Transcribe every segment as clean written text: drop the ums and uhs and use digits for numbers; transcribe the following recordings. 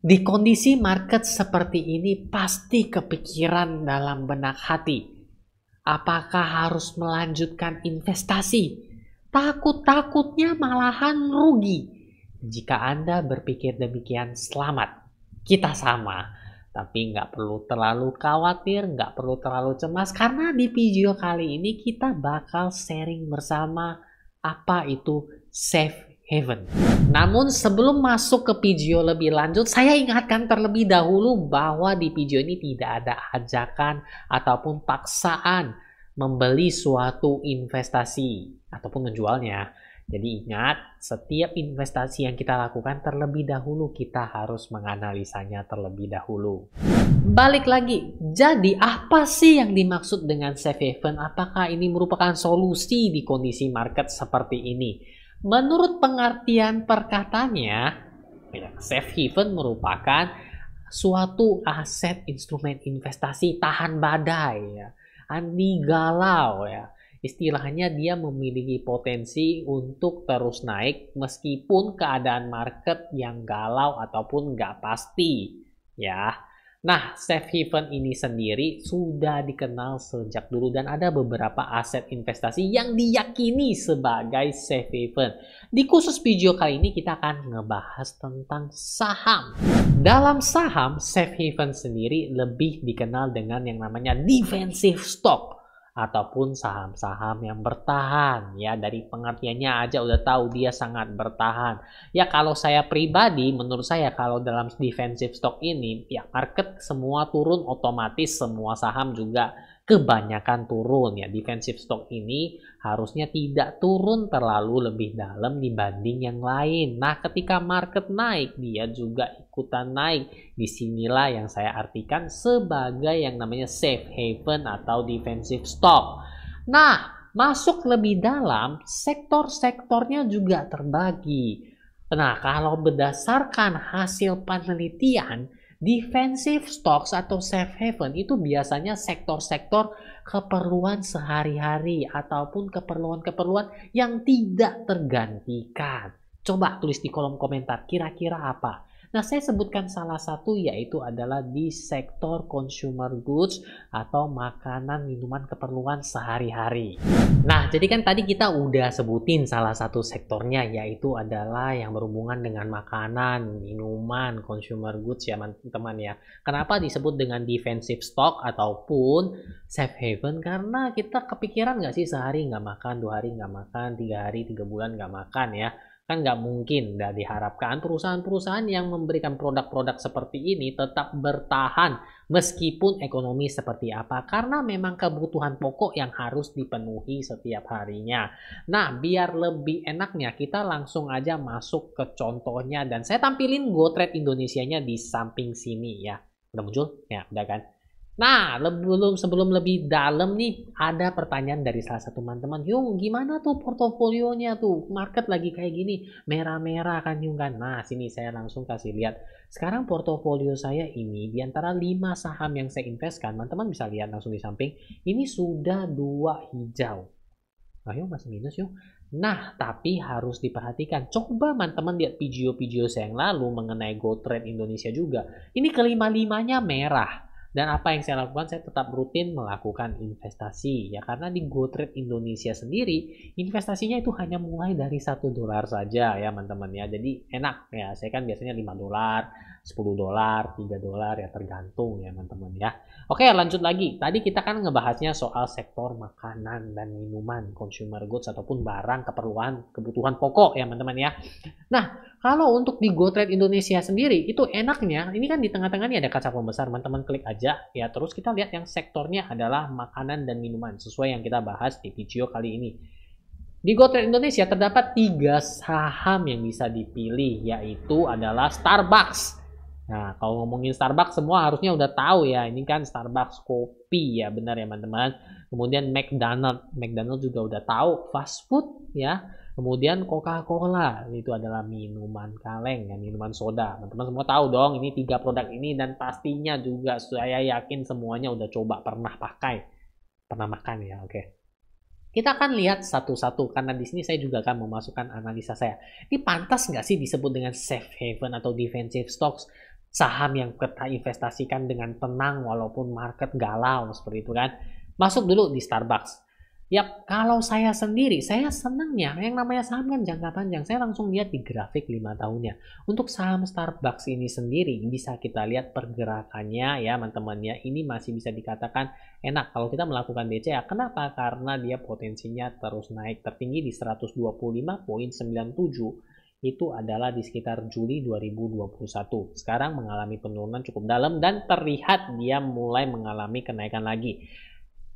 Di kondisi market seperti ini pasti kepikiran dalam benak hati. Apakah harus melanjutkan investasi? Takut-takutnya malahan rugi. Jika Anda berpikir demikian, selamat. Kita sama. Tapi nggak perlu terlalu khawatir, nggak perlu terlalu cemas. Karena di video kali ini kita bakal sharing bersama apa itu safe haven. Namun sebelum masuk ke video lebih lanjut, saya ingatkan terlebih dahulu bahwa di video ini tidak ada ajakan ataupun paksaan membeli suatu investasi ataupun menjualnya. Jadi ingat, setiap investasi yang kita lakukan terlebih dahulu kita harus menganalisanya terlebih dahulu. Balik lagi, jadi apa sih yang dimaksud dengan safe haven? Apakah ini merupakan solusi di kondisi market seperti ini? Menurut pengertian perkataannya, safe haven merupakan suatu aset instrumen investasi tahan badai, ya, anti galau, ya. Istilahnya dia memiliki potensi untuk terus naik meskipun keadaan market yang galau ataupun nggak pasti, ya. Nah, safe haven ini sendiri sudah dikenal sejak dulu dan ada beberapa aset investasi yang diyakini sebagai safe haven. Di khusus video kali ini kita akan ngebahas tentang saham. Dalam saham, safe haven sendiri lebih dikenal dengan yang namanya defensive stock ataupun saham-saham yang bertahan, ya. Dari pengertiannya aja udah tahu dia sangat bertahan. Ya, kalau saya pribadi, menurut saya kalau dalam defensive stock ini, ya market semua turun otomatis semua saham juga kebanyakan turun, ya. Defensive stock ini harusnya tidak turun terlalu lebih dalam dibanding yang lain. Nah, ketika market naik, dia juga ikutan naik. Disinilah yang saya artikan sebagai yang namanya safe haven atau defensive stock. Nah, masuk lebih dalam, sektor-sektornya juga terbagi. Nah, kalau berdasarkan hasil penelitian, defensive stocks atau safe haven itu biasanya sektor-sektor keperluan sehari-hari ataupun keperluan-keperluan yang tidak tergantikan. Coba tulis di kolom komentar kira-kira apa. Nah, saya sebutkan salah satu yaitu adalah di sektor consumer goods atau makanan, minuman, keperluan sehari-hari. Nah, jadi kan tadi kita udah sebutin salah satu sektornya yaitu adalah yang berhubungan dengan makanan, minuman, consumer goods, ya teman-teman, ya. Kenapa disebut dengan defensive stock ataupun safe haven? Karena kita kepikiran nggak sih sehari nggak makan, 2 hari nggak makan, 3 hari, 3 bulan nggak makan, ya. Kan nggak mungkin, dan diharapkan perusahaan-perusahaan yang memberikan produk-produk seperti ini tetap bertahan meskipun ekonomi seperti apa, karena memang kebutuhan pokok yang harus dipenuhi setiap harinya. Nah, biar lebih enaknya kita langsung aja masuk ke contohnya, dan saya tampilin GoTrade Indonesianya di samping sini, ya. Udah muncul? Ya, udah kan? Nah, sebelum lebih dalam nih, ada pertanyaan dari salah satu teman-teman. Yung, gimana tuh portofolionya tuh? Market lagi kayak gini, merah-merah kan Yung kan? Nah, sini saya langsung kasih lihat. Sekarang portofolio saya ini, di antara 5 saham yang saya investkan, teman-teman bisa lihat langsung di samping, ini sudah 2 hijau. Nah, Yung masih minus Yung. Nah, tapi harus diperhatikan. Coba teman-teman lihat video-video saya yang lalu mengenai GoTrade Indonesia juga. Ini kelima-limanya merah. Dan apa yang saya lakukan, saya tetap rutin melakukan investasi, ya, karena di GoTrade Indonesia sendiri investasinya itu hanya mulai dari $1 saja, ya teman-teman, ya. Jadi enak, ya. Saya kan biasanya $5, $10, $3, ya, tergantung, ya teman-teman, ya. Oke, lanjut lagi. Tadi kita kan ngebahasnya soal sektor makanan dan minuman, consumer goods ataupun barang kebutuhan pokok, ya teman-teman, ya. Nah, kalau untuk di GoTrade Indonesia sendiri itu enaknya, ini kan di tengah-tengah ini ada kaca pembesar, teman-teman klik aja, ya. Terus kita lihat yang sektornya adalah makanan dan minuman sesuai yang kita bahas di video kali ini. Di GoTrade Indonesia terdapat 3 saham yang bisa dipilih, yaitu adalah Starbucks. Nah, kalau ngomongin Starbucks semua harusnya udah tahu, ya. Ini kan Starbucks kopi, ya, benar ya teman-teman. Kemudian McDonald juga udah tahu, fast food, ya. Kemudian Coca-Cola, itu adalah minuman kaleng, ya, minuman soda. Teman-teman semua tahu dong, ini 3 produk ini, dan pastinya juga saya yakin semuanya udah coba, pernah pakai, pernah makan, ya. Oke. Kita akan lihat satu-satu, karena di sini saya juga akan memasukkan analisa saya. Ini pantas nggak sih disebut dengan safe haven atau defensive stocks? saham yang kita investasikan dengan tenang walaupun market galau seperti itu kan. Masuk dulu di Starbucks. Yap, kalau saya sendiri, saya senangnya yang namanya saham kan jangka panjang. Saya langsung lihat di grafik 5 tahunnya. Untuk saham Starbucks ini sendiri bisa kita lihat pergerakannya ya teman-teman ya. Ini masih bisa dikatakan enak kalau kita melakukan DCA. Kenapa? Karena dia potensinya terus naik tertinggi di 125,97. Itu adalah di sekitar Juli 2021. Sekarang mengalami penurunan cukup dalam dan terlihat dia mulai mengalami kenaikan lagi.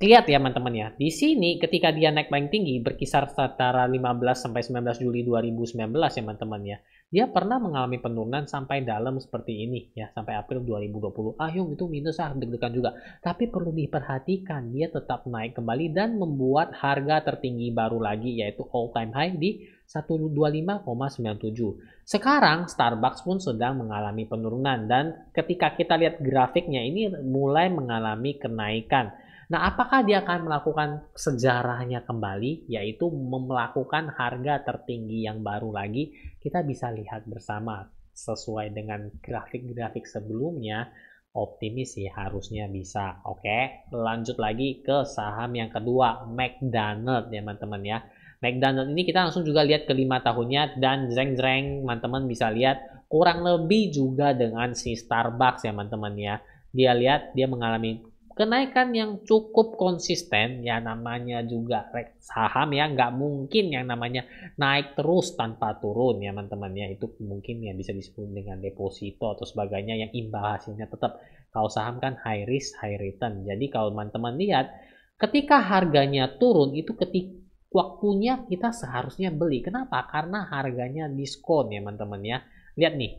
Lihat ya teman-teman ya, di sini ketika dia naik paling tinggi berkisar setara 15 sampai 19 Juli 2019 ya teman-teman ya. Dia pernah mengalami penurunan sampai dalam seperti ini ya, sampai April 2020. Yung itu minus deg-degan juga. Tapi perlu diperhatikan, dia tetap naik kembali dan membuat harga tertinggi baru lagi yaitu all time high di 125,97. Sekarang Starbucks pun sedang mengalami penurunan dan ketika kita lihat grafiknya ini mulai mengalami kenaikan. Nah, apakah dia akan melakukan sejarahnya kembali, yaitu melakukan harga tertinggi yang baru lagi? Kita bisa lihat bersama sesuai dengan grafik-grafik sebelumnya, optimis sih harusnya bisa. Oke, lanjut lagi ke saham yang kedua, McDonald ya teman-teman ya. McDonald ini kita langsung juga lihat ke 5 tahunnya dan jreng-jreng teman-teman bisa lihat kurang lebih juga dengan si Starbucks ya teman-teman ya. Dia lihat dia mengalami kenaikan yang cukup konsisten ya, namanya juga saham ya, nggak mungkin yang namanya naik terus tanpa turun ya teman-teman ya. Itu mungkin ya bisa disebut dengan deposito atau sebagainya yang imbal hasilnya tetap. Kalau saham kan high risk high return. Jadi kalau teman-teman lihat ketika harganya turun itu ketika waktunya kita seharusnya beli. Kenapa? Karena harganya diskon ya teman-teman ya. Lihat nih,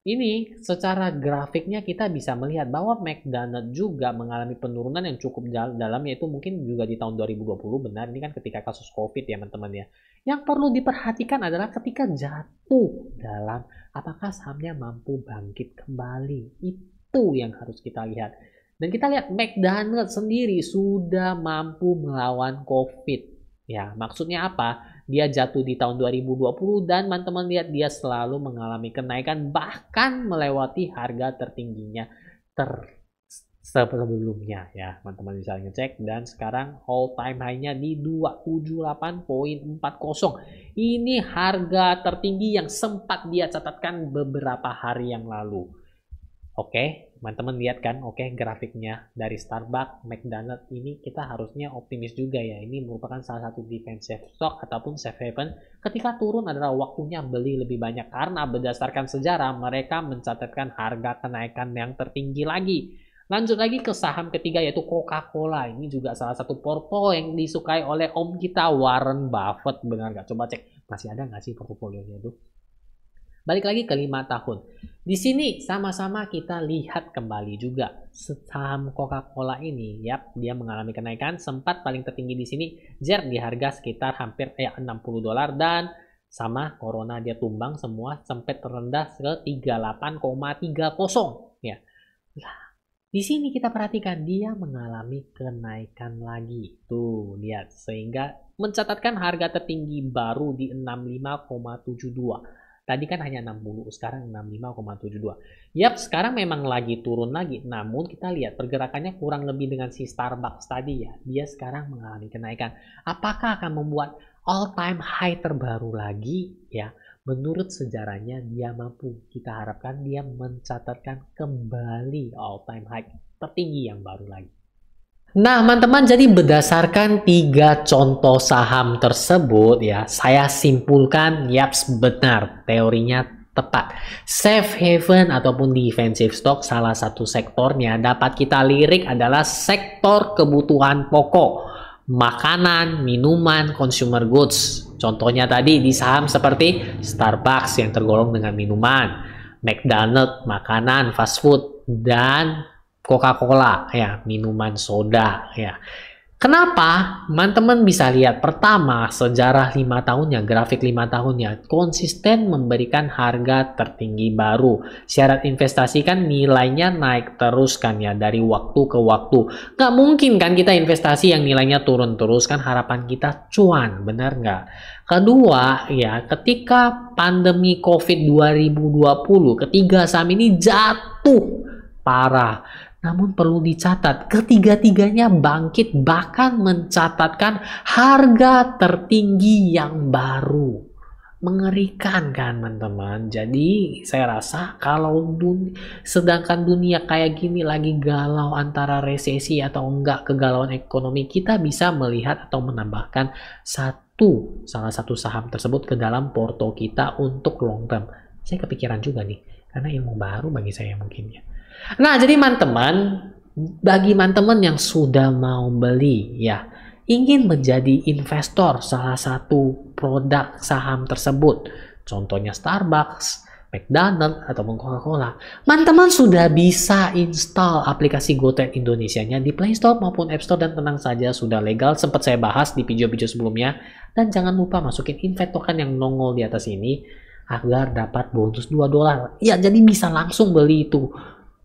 ini secara grafiknya kita bisa melihat bahwa McDonald juga mengalami penurunan yang cukup dalam, yaitu mungkin juga di tahun 2020. Benar, ini kan ketika kasus COVID ya teman-teman ya. Yang perlu diperhatikan adalah ketika jatuh dalam, apakah sahamnya mampu bangkit kembali. Itu yang harus kita lihat. Dan kita lihat McDonald sendiri sudah mampu melawan COVID. Ya, maksudnya apa? Dia jatuh di tahun 2020 dan teman-teman lihat dia selalu mengalami kenaikan bahkan melewati harga tertingginya sebelumnya ya. Teman-teman bisa ngecek dan sekarang all time high-nya di 278,40. Ini harga tertinggi yang sempat dia catatkan beberapa hari yang lalu. Oke, teman-teman lihat kan, oke grafiknya dari Starbucks, McDonald ini kita harusnya optimis juga ya. Ini merupakan salah satu defensive stock ataupun safe haven. Ketika turun adalah waktunya beli lebih banyak karena berdasarkan sejarah mereka mencatatkan harga kenaikan yang tertinggi lagi. Lanjut lagi ke saham ketiga yaitu Coca-Cola. Ini juga salah satu portfolio yang disukai oleh om kita Warren Buffett. Benar nggak? Coba cek, masih ada nggak sih portfolionya itu? Balik lagi ke 5 tahun. Di sini sama-sama kita lihat kembali juga saham Coca-Cola ini, yap, dia mengalami kenaikan sempat paling tertinggi di sini JER di harga sekitar hampir $60 dan sama Corona dia tumbang semua sampai terendah ke 38,30 ya. Nah, di sini kita perhatikan dia mengalami kenaikan lagi. Tuh, lihat sehingga mencatatkan harga tertinggi baru di 65,72. Tadi kan hanya 60, sekarang 65,72. Yap, sekarang memang lagi turun lagi. Namun kita lihat pergerakannya kurang lebih dengan si Starbucks tadi ya. Dia sekarang mengalami kenaikan. Apakah akan membuat all time high terbaru lagi ya? Menurut sejarahnya dia mampu. Kita harapkan dia mencatatkan kembali all time high tertinggi yang baru lagi. Nah, teman-teman, jadi berdasarkan 3 contoh saham tersebut ya, saya simpulkan yaps benar, teorinya tepat. Safe haven ataupun defensive stock salah satu sektornya dapat kita lirik adalah sektor kebutuhan pokok, makanan, minuman, consumer goods. Contohnya tadi di saham seperti Starbucks yang tergolong dengan minuman, McDonald makanan, fast food, dan Coca-Cola ya, minuman soda ya. Kenapa? Teman-teman bisa lihat pertama sejarah 5 tahunnya, grafik 5 tahunnya konsisten memberikan harga tertinggi baru. Syarat investasi kan nilainya naik terus kan ya dari waktu ke waktu. Nggak mungkin kan kita investasi yang nilainya turun terus, kan harapan kita cuan, benar nggak? Kedua ya, ketika pandemi COVID 2020 ketiga saham ini jatuh parah. Namun perlu dicatat, ketiga-tiganya bangkit bahkan mencatatkan harga tertinggi yang baru. Mengerikan kan teman-teman. Jadi saya rasa kalau sedangkan dunia kayak gini lagi galau antara resesi atau enggak kegalauan ekonomi, kita bisa melihat atau menambahkan salah satu saham tersebut ke dalam porto kita untuk long term. Saya kepikiran juga nih, karena ilmu baru bagi saya mungkin ya. Nah, jadi teman-teman, bagi teman-teman yang sudah mau beli ya, ingin menjadi investor salah satu produk saham tersebut, contohnya Starbucks, McDonald's, ataupun Coca-Cola, teman-teman sudah bisa install aplikasi GoTrade Indonesia-nya di Play Store maupun App Store, dan tenang saja sudah legal, sempat saya bahas di video-video sebelumnya. Dan jangan lupa masukin invest token yang nongol di atas ini agar dapat bonus $2. Ya, jadi bisa langsung beli itu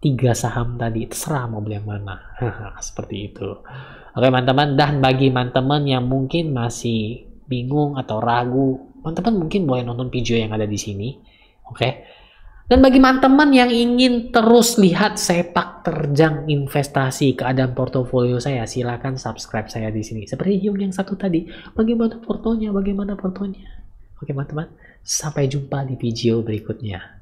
3 saham tadi, terserah mau beli yang mana. Seperti itu. Oke teman-teman, dan bagi teman-teman yang mungkin masih bingung atau ragu, teman-teman mungkin boleh nonton video yang ada di sini. Oke. Dan bagi teman-teman yang ingin terus lihat sepak terjang investasi keadaan portofolio saya, silakan subscribe saya di sini. Seperti yang satu tadi, bagaimana portonya. Oke teman-teman, sampai jumpa di video berikutnya.